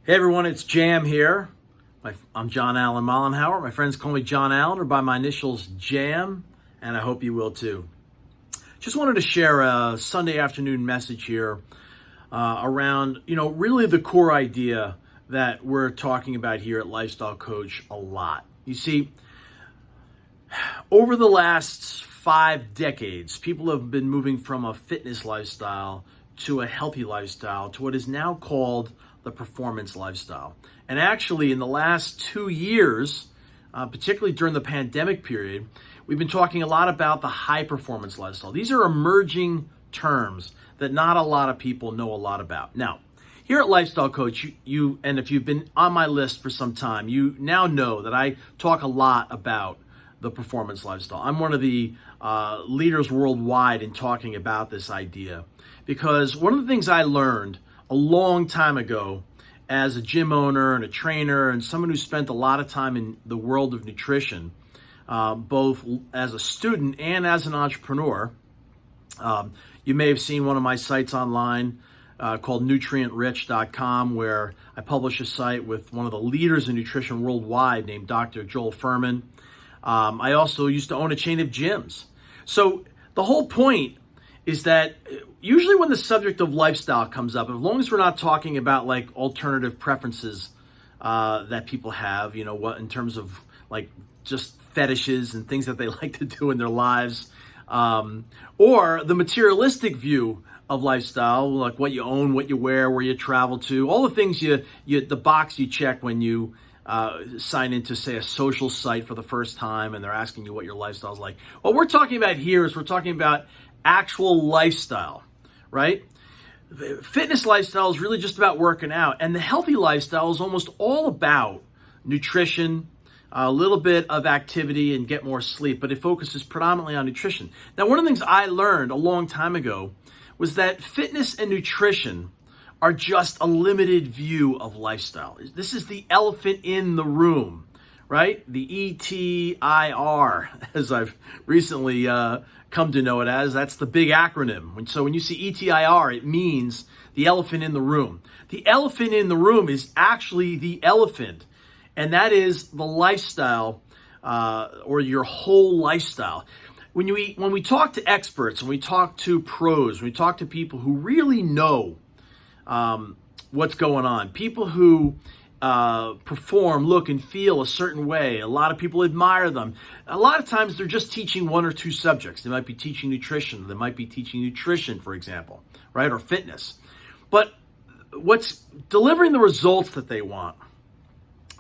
Hey everyone, it's Jam here. I'm John Allen Mollenhauer. My friends call me John Allen or by my initials Jam, and I hope you will too. Just wanted to share a Sunday afternoon message here around, really the core idea that we're talking about here at Lifestyle Coach a lot. You see, over the last 5 decades, people have been moving from a fitness lifestyle to a healthy lifestyle to what is now called the performance lifestyle. And actually, in the last 2 years, particularly during the pandemic period, we've been talking a lot about the high performance lifestyle. These are emerging terms that not a lot of people know a lot about. Now, here at Lifestyle Coach, and if you've been on my list for some time, you now know that I talk a lot about the performance lifestyle. I'm one of the leaders worldwide in talking about this idea, because one of the things I learned a long time ago as a gym owner and a trainer and someone who spent a lot of time in the world of nutrition, both as a student and as an entrepreneur. You may have seen one of my sites online called nutrientrich.com, where I publish a site with one of the leaders in nutrition worldwide named Dr. Joel Fuhrman. I also used to own a chain of gyms. So the whole point is that usually when the subject of lifestyle comes up, as long as we're not talking about like alternative preferences that people have, what in terms of like just fetishes and things that they like to do in their lives, or the materialistic view of lifestyle, like what you own, what you wear, where you travel to, all the things the box you check when you sign into, say, a social site for the first time and they're asking you what your lifestyle is like. What we're talking about here is we're talking about actual lifestyle, right? The fitness lifestyle is really just about working out, and the healthy lifestyle is almost all about nutrition, a little bit of activity, and get more sleep, but it focuses predominantly on nutrition. Now, one of the things I learned a long time ago was that fitness and nutrition are just a limited view of lifestyle. This is the elephant in the room, right? The ETIR, as I've recently come to know it as. That's the big acronym. So when you see ETIR, it means the elephant in the room. The elephant in the room is actually the elephant, and that is the lifestyle or your whole lifestyle. When we talk to experts, when we talk to pros, when we talk to people who really know what's going on, people who perform, look, and feel a certain way. A lot of people admire them. A lot of times they're just teaching 1 or 2 subjects. They might be teaching nutrition. They might be teaching nutrition, for example, right? Or fitness. But what's delivering the results that they want,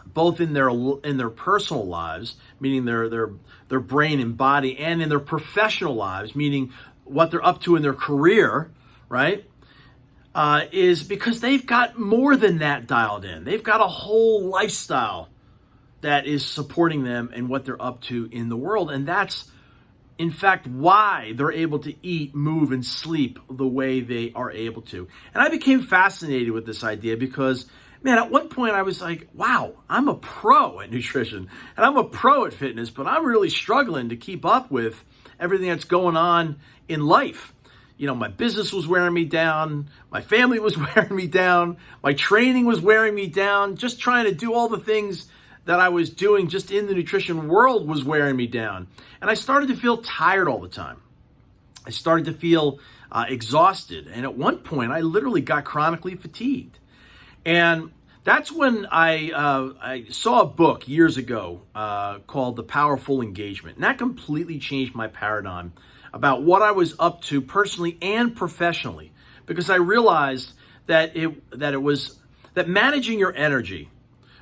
both in their personal lives, meaning their brain and body, and in their professional lives, meaning what they're up to in their career, right? Is because they've got more than that dialed in. They've got a whole lifestyle that is supporting them and what they're up to in the world. And that's, in fact, why they're able to eat, move, and sleep the way they are able to. And I became fascinated with this idea because, man, at one point I was like, wow, I'm a pro at nutrition and I'm a pro at fitness, but I'm really struggling to keep up with everything that's going on in life. My business was wearing me down. My family was wearing me down. My training was wearing me down. Just trying to do all the things that I was doing just in the nutrition world was wearing me down. And I started to feel tired all the time. I started to feel exhausted. And at one point, I literally got chronically fatigued. And that's when I saw a book years ago called The Powerful Engagement. And that completely changed my paradigm about what I was up to personally and professionally, because I realized that that managing your energy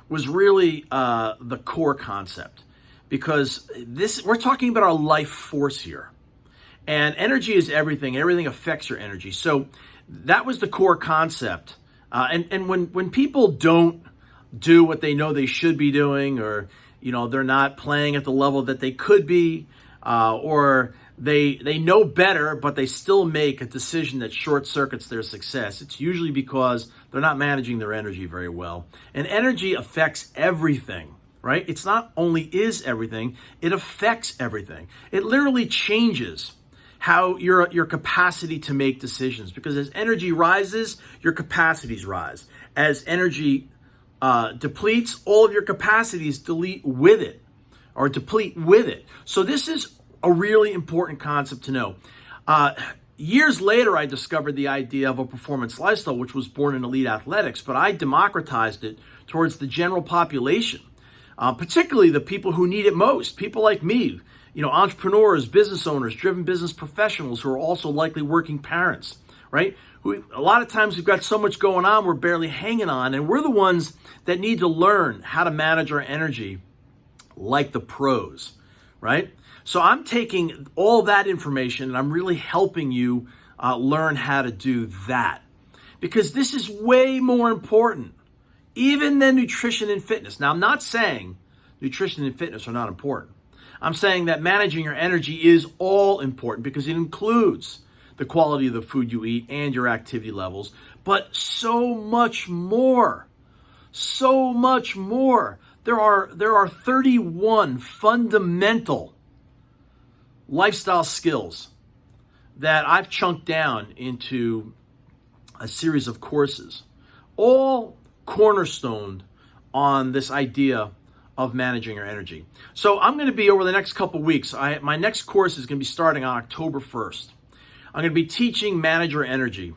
was really the core concept, because we're talking about our life force here, and energy is everything. Everything affects your energy. So that was the core concept. And when people don't do what they know they should be doing, or they're not playing at the level that they could be, or they know better, but they still make a decision that short circuits their success, it's usually because they're not managing their energy very well. And energy affects everything, right? It's not only is everything, it affects everything. It literally changes how your capacity to make decisions, because as energy rises, your capacities rise. As energy depletes, all of your capacities deplete with it. So this is a really important concept to know. Years later, I discovered the idea of a performance lifestyle, which was born in elite athletics, but I democratized it towards the general population, particularly the people who need it most, people like me, entrepreneurs, business owners, driven business professionals who are also likely working parents, right? A lot of times we've got so much going on, we're barely hanging on, and we're the ones that need to learn how to manage our energy like the pros, right? So I'm taking all that information and I'm really helping you learn how to do that, because this is way more important even than nutrition and fitness. Now, I'm not saying nutrition and fitness are not important. I'm saying that managing your energy is all important because it includes the quality of the food you eat and your activity levels, but so much more. So much more. There are 31 fundamental lifestyle skills that I've chunked down into a series of courses, all cornerstoned on this idea of managing your energy. So I'm going to be, over the next couple weeks, my next course is going to be starting on October 1st. I'm going to be teaching Manage Your Energy.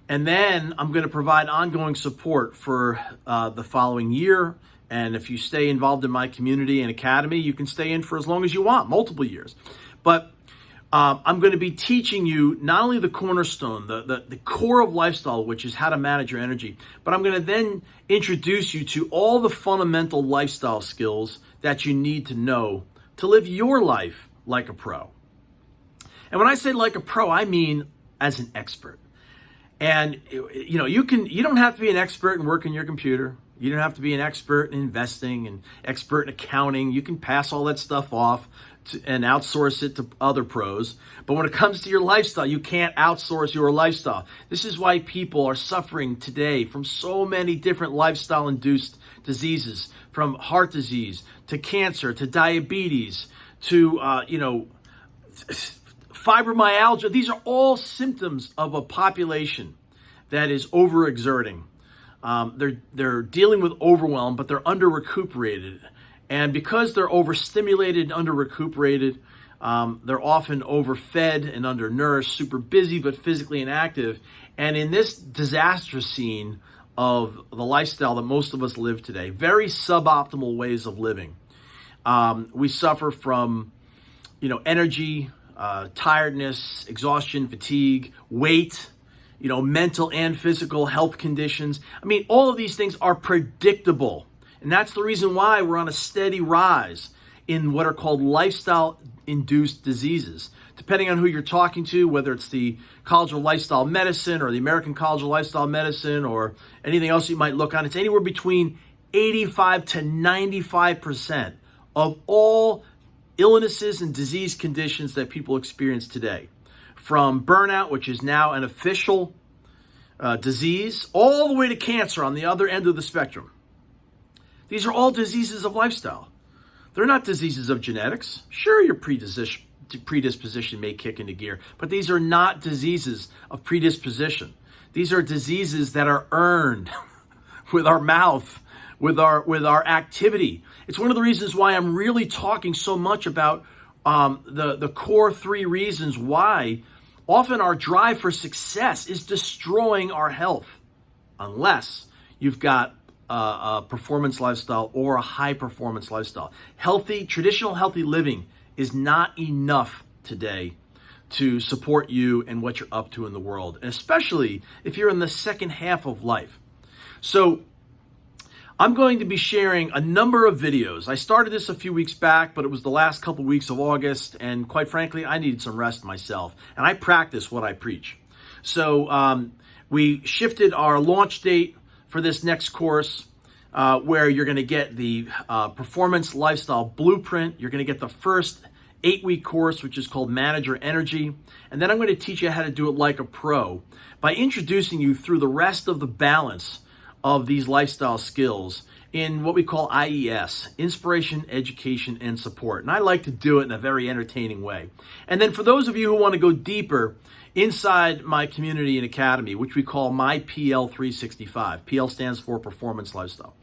And then I'm going to provide ongoing support for the following year. And if you stay involved in my community and academy, you can stay in for as long as you want, multiple years. But I'm going to be teaching you not only the cornerstone, the core of lifestyle, which is how to manage your energy, but I'm going to then introduce you to all the fundamental lifestyle skills that you need to know to live your life like a pro. And when I say like a pro, I mean as an expert. And you don't have to be an expert in working your computer. You don't have to be an expert in investing and expert in accounting. You can pass all that stuff off and outsource it to other pros. But when it comes to your lifestyle, you can't outsource your lifestyle. This is why people are suffering today from so many different lifestyle-induced diseases, from heart disease to cancer to diabetes to fibromyalgia. These are all symptoms of a population that is overexerting. They're dealing with overwhelm, but they're under-recuperated. And because they're overstimulated and under-recuperated, they're often overfed and undernourished, super busy but physically inactive. And in this disastrous scene of the lifestyle that most of us live today, very suboptimal ways of living, we suffer from energy, tiredness, exhaustion, fatigue, weight, mental and physical health conditions. I mean, all of these things are predictable. And that's the reason why we're on a steady rise in what are called lifestyle-induced diseases. Depending on who you're talking to, whether it's the College of Lifestyle Medicine or the American College of Lifestyle Medicine or anything else you might look on, it's anywhere between 85 to 95% of all illnesses and disease conditions that people experience today. From burnout, which is now an official disease, all the way to cancer on the other end of the spectrum. These are all diseases of lifestyle. They're not diseases of genetics. Sure, your predisposition may kick into gear, but these are not diseases of predisposition. These are diseases that are earned with our mouth, with our activity. It's one of the reasons why I'm really talking so much about the core 3 reasons why often our drive for success is destroying our health, unless you've got a performance lifestyle or a high performance lifestyle. Traditional healthy living is not enough today to support you and what you're up to in the world, and especially if you're in the second half of life. So I'm going to be sharing a number of videos. I started this a few weeks back, but it was the last couple weeks of August, and quite frankly, I needed some rest myself, and I practice what I preach. So we shifted our launch date for this next course, where you're going to get the Performance Lifestyle Blueprint. You're going to get the first 8-week course, which is called Manage Your Energy. And then I'm going to teach you how to do it like a pro by introducing you through the rest of the balance of these lifestyle skills in what we call IES, Inspiration, Education, and Support. And I like to do it in a very entertaining way. And then for those of you who want to go deeper inside my community and academy, which we call my PL 365. PL stands for Performance Lifestyle.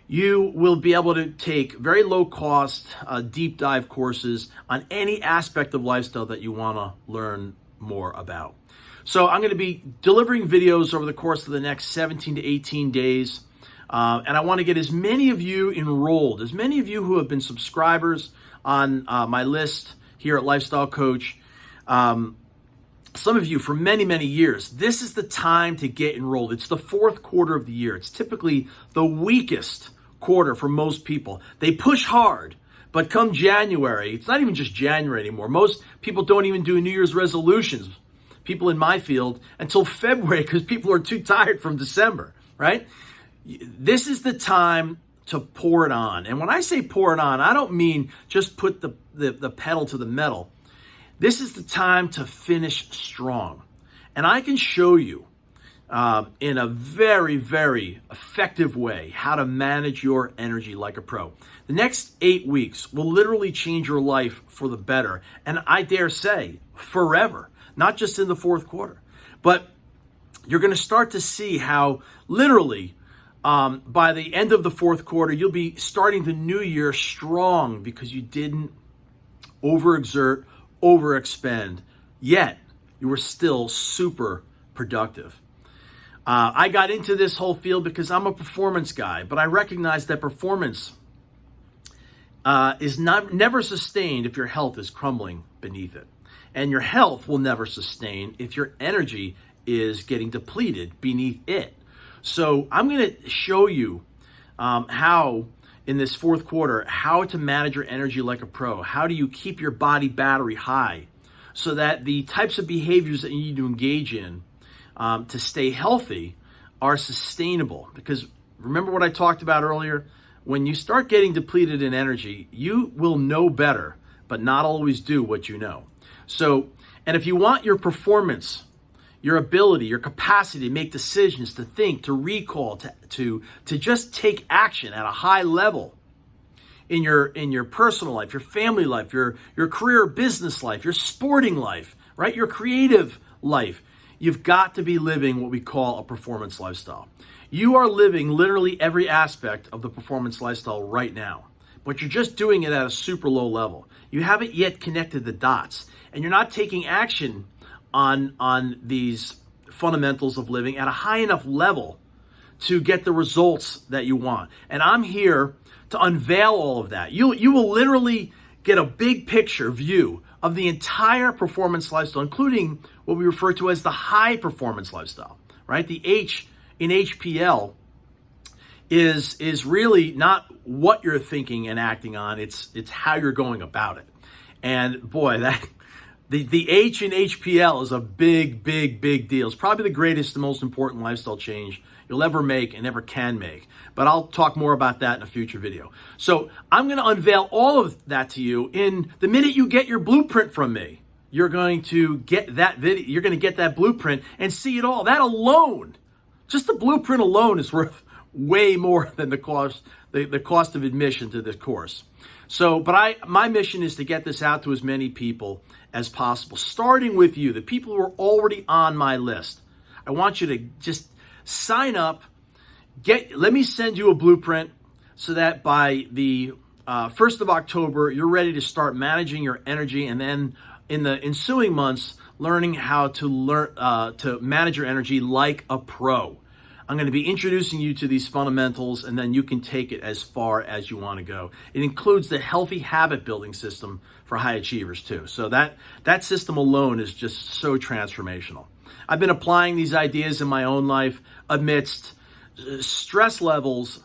You will be able to take very low cost, deep dive courses on any aspect of lifestyle that you want to learn more about. So I'm going to be delivering videos over the course of the next 17 to 18 days. And I want to get as many of you enrolled, as many of you who have been subscribers on my list here at Lifestyle Coach. Some of you for many, many years. This is the time to get enrolled. It's the fourth quarter of the year. It's typically the weakest quarter for most people. They push hard, but come January, it's not even just January anymore. Most people don't even do New Year's resolutions, people in my field, until February because people are too tired from December, right? This is the time to pour it on. And when I say pour it on, I don't mean just put the pedal to the metal. This is the time to finish strong. And I can show you in a very, very effective way how to manage your energy like a pro. The next 8 weeks will literally change your life for the better. And I dare say forever, not just in the fourth quarter. But you're going to start to see how literally by the end of the fourth quarter, you'll be starting the new year strong because you didn't overexert, overexpend, yet you were still super productive. I got into this whole field because I'm a performance guy, but I recognize that performance is never sustained if your health is crumbling beneath it. And your health will never sustain if your energy is getting depleted beneath it. So I'm going to show you how, in this fourth quarter, how to manage your energy like a pro. How do you keep your body battery high so that the types of behaviors that you need to engage in to stay healthy are sustainable? Because remember what I talked about earlier? When you start getting depleted in energy, you will know better, but not always do what you know. So, and if you want your performance, your ability, your capacity to make decisions, to think, to recall, to just take action at a high level in your personal life, your family life, your career, business life, your sporting life, right? Your creative life. You've got to be living what we call a performance lifestyle. You are living literally every aspect of the performance lifestyle right now, but you're just doing it at a super low level. You haven't yet connected the dots, and you're not taking action on these fundamentals of living at a high enough level to get the results that you want. And I'm here to unveil all of that. You will literally get a big picture view of the entire performance lifestyle, including what we refer to as the high performance lifestyle, right? The H in HPL is really not what you're thinking and acting on. It's how you're going about it. And boy, the H in HPL is a big, big, big deal. It's probably the greatest and most important lifestyle change you'll ever make and ever can make. But I'll talk more about that in a future video. So I'm going to unveil all of that to you in the minute you get your blueprint from me. You're going to get that video. You're going to get that blueprint and see it all. That alone, just the blueprint alone, is worth way more than the cost of admission to this course. So, but my mission is to get this out to as many people as possible, starting with you, the people who are already on my list. I want you to just sign up. Let me send you a blueprint so that by the 1st of October, you're ready to start managing your energy, and then in the ensuing months, learning how to manage your energy like a pro. I'm going to be introducing you to these fundamentals, and then you can take it as far as you want to go. It includes the healthy habit building system for high achievers too. So that system alone is just so transformational. I've been applying these ideas in my own life amidst stress levels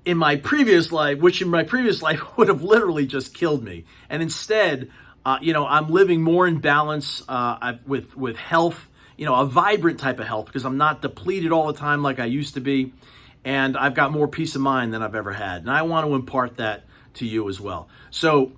in my previous life, which in my previous life would have literally just killed me. And instead, I'm living more in balance with health, a vibrant type of health, because I'm not depleted all the time like I used to be. And I've got more peace of mind than I've ever had. And I want to impart that to you as well. So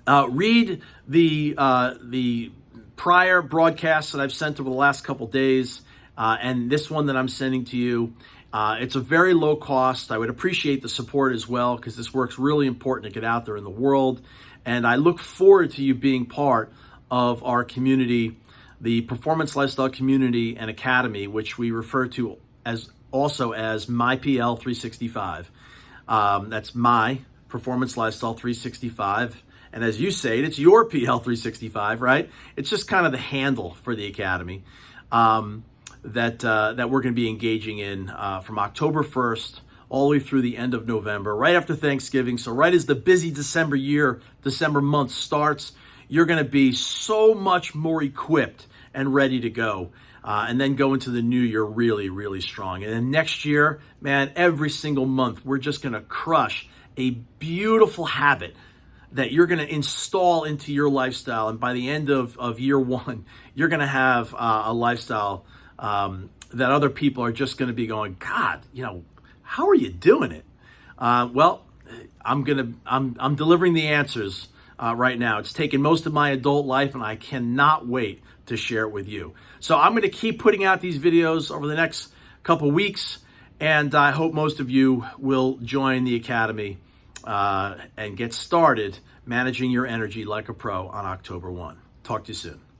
read the prior broadcasts that I've sent over the last couple days, and this one that I'm sending to you. It's a very low cost. I would appreciate the support as well, because this work's really important to get out there in the world. And I look forward to you being part of our community the Performance Lifestyle Community and Academy, which we refer to as also as My PL 365. That's My Performance Lifestyle 365. And as you say it, it's your PL 365, right? It's just kind of the handle for the Academy that we're going to be engaging in from October 1st all the way through the end of November, right after Thanksgiving. So right as the busy December month starts, you're going to be so much more equipped and ready to go. And then go into the new year really, really strong. And then next year, man, every single month, we're just going to crush a beautiful habit that you're going to install into your lifestyle. And by the end of year one, you're going to have a lifestyle that other people are just going to be going, God, how are you doing it? Well, I'm delivering the answers right now. It's taken most of my adult life, and I cannot wait to share it with you. So I'm going to keep putting out these videos over the next couple weeks, and I hope most of you will join the Academy and get started managing your energy like a pro on October 1. Talk to you soon.